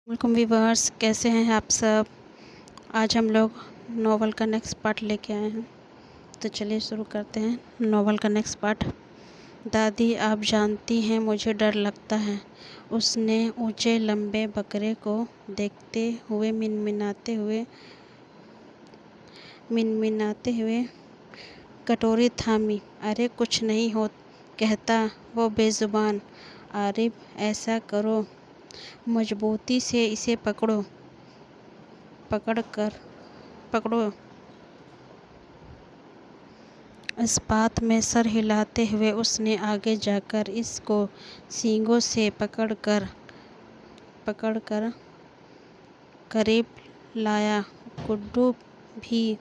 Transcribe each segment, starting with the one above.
Welcome viewers, कैसे हैं आप सब। आज हम लोग नॉवल का नेक्स्ट पार्ट लेके आए हैं, तो चलिए शुरू करते हैं नॉवल का नेक्स्ट पार्ट। दादी, आप जानती हैं मुझे डर लगता है। उसने ऊंचे लंबे बकरे को देखते हुए मिनमिनाते हुए कटोरी थामी। अरे कुछ नहीं हो, कहता वो बेजुबान। आरिफ, ऐसा करो, मजबूती से इसे पकड़ो। इस बात में सर हिलाते हुए उसने आगे जाकर इसको सींगों से पकड़कर करीब लाया। गुड्डू भी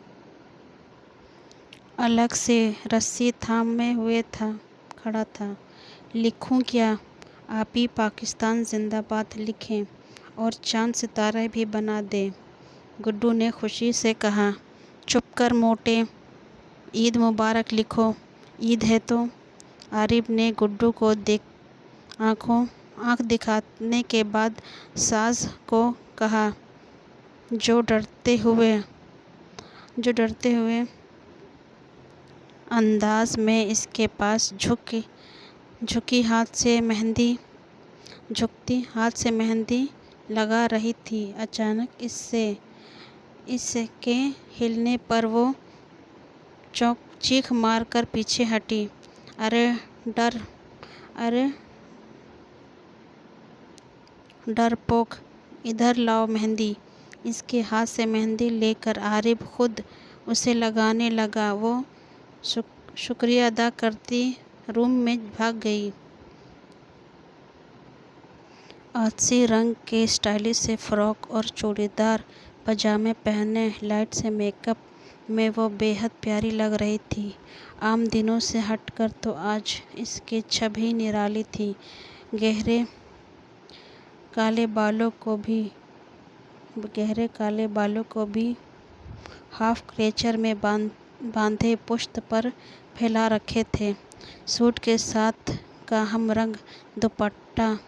अलग से रस्सी थामे हुए खड़ा था। लिखूं क्या? आप ही पाकिस्तान जिंदाबाद लिखें और चांद सितारे भी बना दे, गुड्डू ने खुशी से कहा। चुप कर मोटे, ईद मुबारक लिखो। ईद है तो? आरिफ ने गुड्डू को आंख दिखाने के बाद सास को कहा, जो डरते हुए अंदाज में इसके पास झुकती हाथ से मेहंदी लगा रही थी। अचानक इसके हिलने पर वो चीख मार कर पीछे हटी। अरे डरपोक, इधर लाओ मेहंदी। इसके हाथ से मेहंदी लेकर आरिफ खुद उसे लगाने लगा। वो शुक्रिया अदा करती रूम में भाग गई। आजसी रंग के स्टाइलिश से फ्रॉक और चूड़ीदार पजामे पहने लाइट से मेकअप में वो बेहद प्यारी लग रही थी। आम दिनों से हटकर तो आज इसकी छवि ही निराली थी। गहरे काले बालों को भी हाफ क्लेचर में बांधे पुश्त पर फैला रखे थे। सूट के साथ का हमरंग दुपट्टा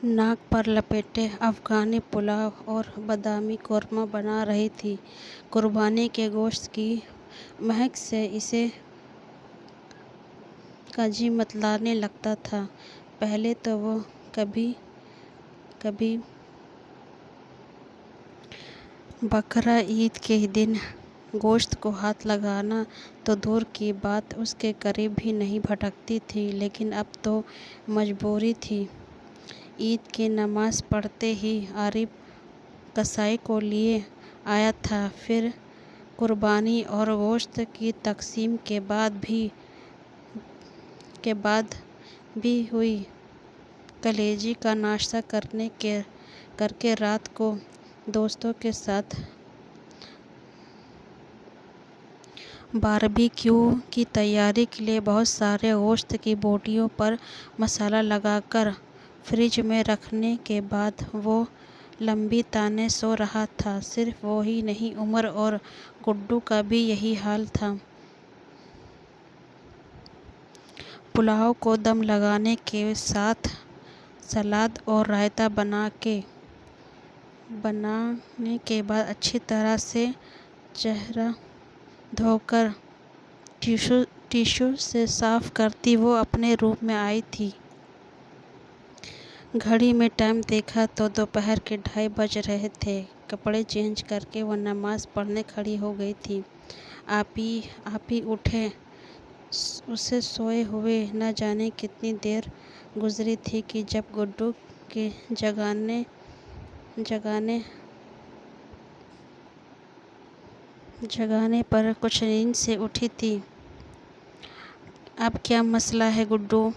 नाक पर लपेटे अफगानी पुलाव और बादामी कोरमा बना रही थी। कुर्बानी के गोश्त की महक से इसे का जी मतलाने लगता था। पहले तो वो कभी बकरा ईद के दिन गोश्त को हाथ लगाना तो दूर की बात, उसके करीब भी नहीं भटकती थी, लेकिन अब तो मजबूरी थी। ईद की नमाज पढ़ते ही आरिफ कसाई को लिए आया था। फिर कुर्बानी और गोश्त की तकसीम के बाद भी हुई। कलेजी का नाश्ता करके रात को दोस्तों के साथ बारबेक्यू की तैयारी के लिए बहुत सारे गोश्त की बोटियों पर मसाला लगाकर फ्रिज में रखने के बाद वो लंबी ताने सो रहा था। सिर्फ वो ही नहीं, उमर और गुड्डू का भी यही हाल था। पुलाव को दम लगाने के साथ सलाद और रायता बनाने के बाद अच्छी तरह से चेहरा धोकर टिश्यू से साफ करती वो अपने रूम में आई थी। घड़ी में टाइम देखा तो दोपहर के 2:30 बज रहे थे। कपड़े चेंज करके वो नमाज पढ़ने खड़ी हो गई थी। आप ही उठे। उसे सोए हुए न जाने कितनी देर गुजरी थी कि जब गुड्डू के जगाने पर कुछ नींद से उठी थी। अब क्या मसला है गुड्डू?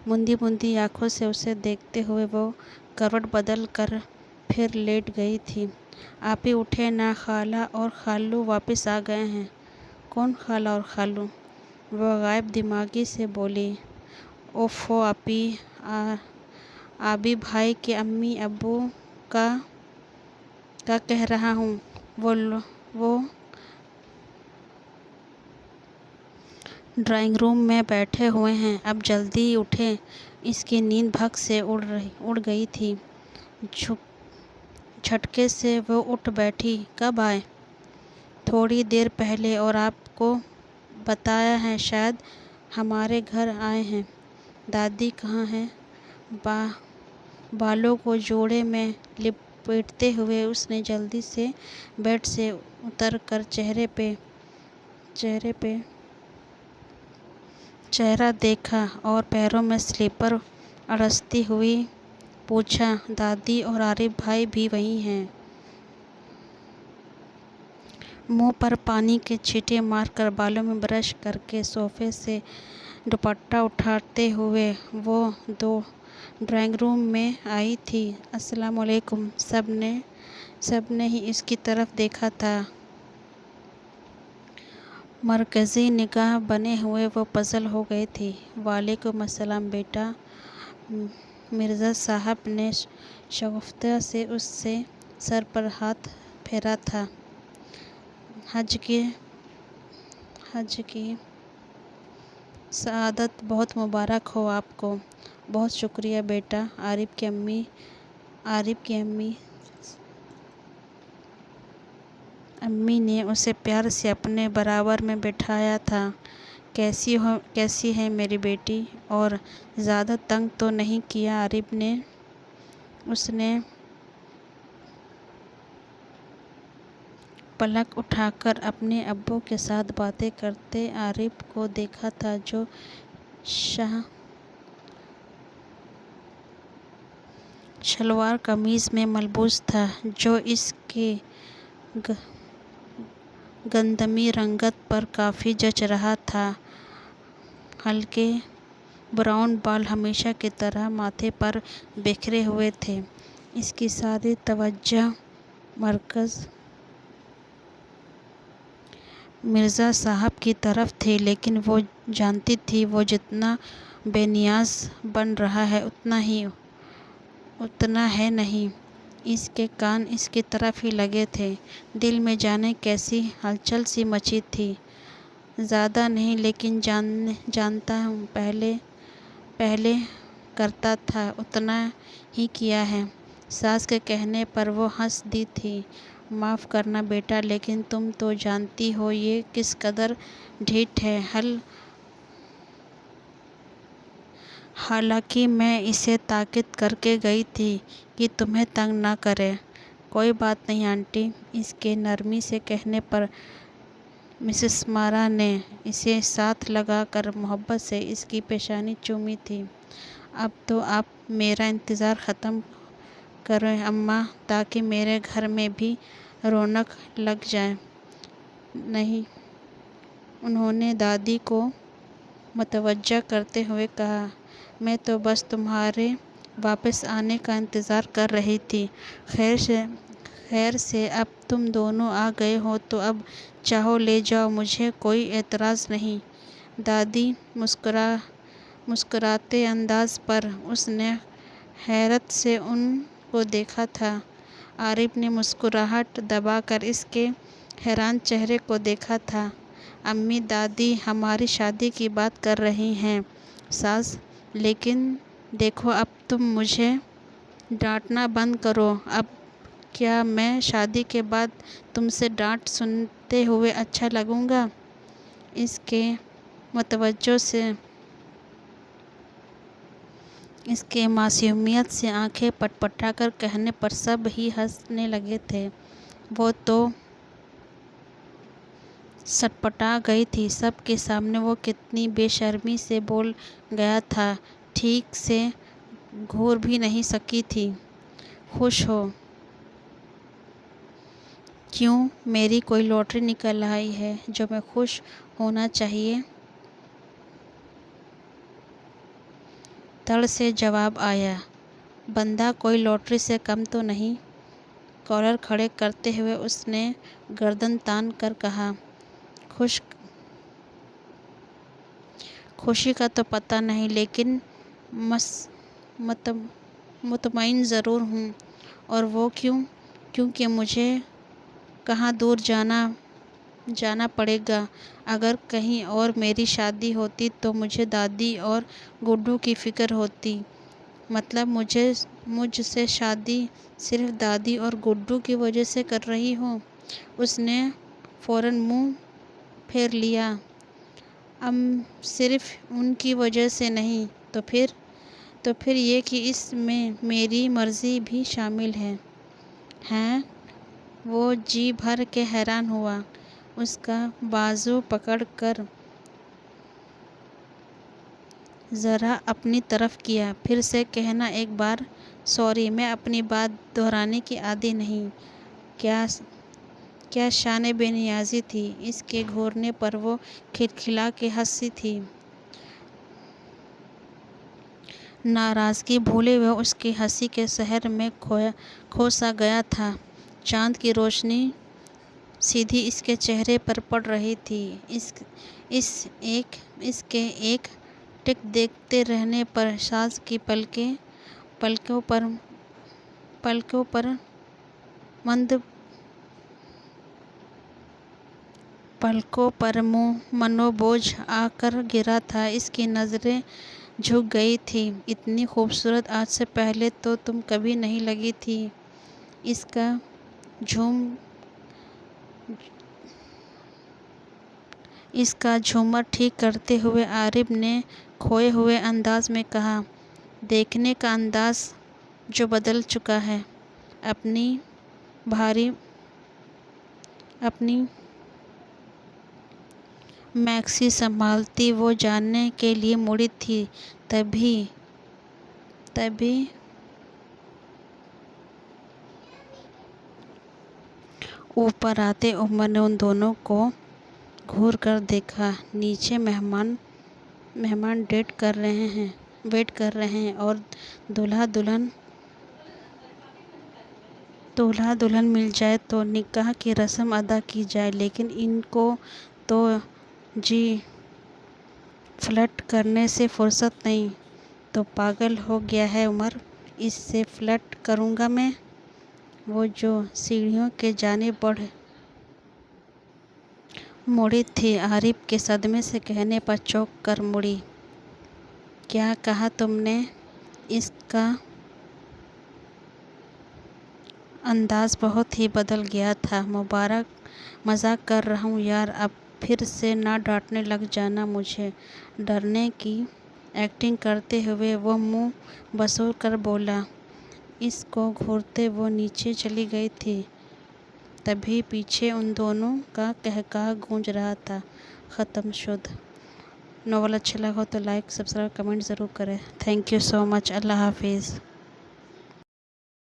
मुंदी आंखों से उसे देखते हुए वो करवट बदल कर फिर लेट गई थी। आप ही उठे ना, खाला और खालू वापस आ गए हैं। कौन खाला और खालू? वो गायब दिमागी से बोली। ओफो आपी, आबी भाई के अम्मी अब्बू का कह रहा हूँ। वो ड्राइंग रूम में बैठे हुए हैं, अब जल्दी उठें। इसकी नींद भग से उड़ गई थी। झटके से वो उठ बैठी। कब आए? थोड़ी देर पहले। और आपको बताया है शायद? हमारे घर आए हैं। दादी कहाँ हैं? बालों को जोड़े में लिपटते हुए उसने जल्दी से बेड से उतरकर चेहरा देखा और पैरों में स्लीपर अड़सती हुई पूछा, दादी और आरिफ भाई भी वहीं हैं? मुंह पर पानी के छींटे मारकर बालों में ब्रश करके सोफे से दुपट्टा उठाते हुए वो दो ड्राइंग रूम में आई थी। अस्सलाम वालेकुम। सबने ही इसकी तरफ देखा था। मरकज़ी निगाह बने हुए वो पज़ल हो गए थे। वालेकुम अस्सलाम बेटा। मिर्ज़ा साहब ने शगुफ़्ता से उससे सर पर हाथ फेरा था। हज की सआदत बहुत मुबारक हो आपको। बहुत शुक्रिया बेटा। आरिफ की अम्मी ने उसे प्यार से अपने बराबर में बिठाया था। कैसी है मेरी बेटी? और ज़्यादा तंग तो नहीं किया आरिफ ने? उसने पलक उठाकर अपने अब्बू के साथ बातें करते आरिफ को देखा था, जो शलवार कमीज़ में मलबूस था, जो इसके गंधमी रंगत पर काफ़ी जच रहा था। हल्के ब्राउन बाल हमेशा की तरह माथे पर बिखरे हुए थे। इसकी सारी तवज्जो मरकज़ मिर्ज़ा साहब की तरफ थी, लेकिन वो जानती थी वो जितना बेनियाज बन रहा है उतना है नहीं। इसके कान इसकी तरफ ही लगे थे। दिल में जाने कैसी हलचल सी मची थी। ज़्यादा नहीं, लेकिन जानता हूँ पहले करता था उतना ही किया है। सास के कहने पर वो हंस दी थी। माफ़ करना बेटा, लेकिन तुम तो जानती हो ये किस कदर ढीठ है। हालांकि मैं इसे ताकीद करके गई थी कि तुम्हें तंग ना करे। कोई बात नहीं आंटी। इसके नरमी से कहने पर मिसेस मारा ने इसे साथ लगाकर मोहब्बत से इसकी पेशानी चूमी थी। अब तो आप मेरा इंतज़ार ख़त्म करें अम्मा, ताकि मेरे घर में भी रौनक लग जाए। नहीं, उन्होंने दादी को मुतवज्जा करते हुए कहा, मैं तो बस तुम्हारे वापस आने का इंतज़ार कर रही थी। खैर से अब तुम दोनों आ गए हो तो अब चाहो ले जाओ, मुझे कोई एतराज़ नहीं। दादी मुस्कुराते अंदाज पर उसने हैरत से उनको देखा था। आरिफ ने मुस्कुराहट दबाकर इसके हैरान चेहरे को देखा था। अम्मी दादी हमारी शादी की बात कर रही हैं सास, लेकिन देखो अब तुम मुझे डांटना बंद करो। अब क्या मैं शादी के बाद तुमसे डांट सुनते हुए अच्छा लगूंगा? इसके मासूमियत से आंखें पटपटाकर कहने पर सब ही हंसने लगे थे। वो तो सटपटा गई थी। सबके सामने वो कितनी बेशर्मी से बोल गया था, ठीक से घूर भी नहीं सकी थी। खुश हो? क्यों? मेरी कोई लॉटरी निकल आई है जो मैं खुश होना चाहिए? तड़ से जवाब आया, बंदा कोई लॉटरी से कम तो नहीं। कॉलर खड़े करते हुए उसने गर्दन तान कर कहा, खुशी का तो पता नहीं, लेकिन मुतमईन ज़रूर हूँ। और वो क्यों? क्योंकि मुझे कहाँ दूर जाना जाना पड़ेगा। अगर कहीं और मेरी शादी होती तो मुझे दादी और गुड्डू की फ़िक्र होती। मतलब मुझसे शादी सिर्फ दादी और गुड्डू की वजह से कर रही हो? उसने फ़ौरन मुंह फेर लिया। सिर्फ उनकी वजह से नहीं, तो फिर ये कि इसमें मेरी मर्ज़ी भी शामिल है। हैं? वो जी भर के हैरान हुआ। उसका बाजू पकड़कर ज़रा अपनी तरफ किया। फिर से कहना एक बार, सॉरी, मैं अपनी बात दोहराने की आदी नहीं। क्या शान बेनियाज़ी थी इसके घूरने पर। वो खिलखिला के हंसी थी। नाराज़गी भूले हुए उसकी हंसी के शहर में खो सा गया था। चाँद की रोशनी सीधी इसके चेहरे पर पड़ रही थी। इसके एक टिक देखते रहने पर सास की पलकों पर मनोबोझ आकर गिरा था। इसकी नज़रें झुक गई थी। इतनी खूबसूरत आज से पहले तो तुम कभी नहीं लगी थी। इसका झूमर ठीक करते हुए आरिफ ने खोए हुए अंदाज में कहा, देखने का अंदाज जो बदल चुका है। अपनी मैक्सी संभालती वो जानने के लिए मुड़ी थी। तभी ऊपर आते उमर ने उन दोनों को घूर कर देखा। नीचे मेहमान वेट कर रहे हैं और दूल्हा दुल्हन मिल जाए तो निकाह की रस्म अदा की जाए, लेकिन इनको तो जी फ्लर्ट करने से फुर्सत नहीं। तो पागल हो गया है उमर, इससे फ्लर्ट करूँगा मैं? वो जो सीढ़ियों के जानिब मुड़ी थी, आरिफ के सदमे से कहने पर चौंक कर मुड़ी। क्या कहा तुमने? इसका अंदाज बहुत ही बदल गया था। मुबारक, मजाक कर रहा हूँ यार, अब फिर से ना डांटने लग जाना मुझे। डरने की एक्टिंग करते हुए वो मुंह बसोर कर बोला। इसको घूरते वो नीचे चली गई थी। तभी पीछे उन दोनों का कहकहा गूंज रहा था। ख़त्म शुद्ध। नॉवल अच्छा लगा हो तो लाइक, सब्सक्राइब, कमेंट ज़रूर करें। Thank you so much. अल्लाह हाफिज़।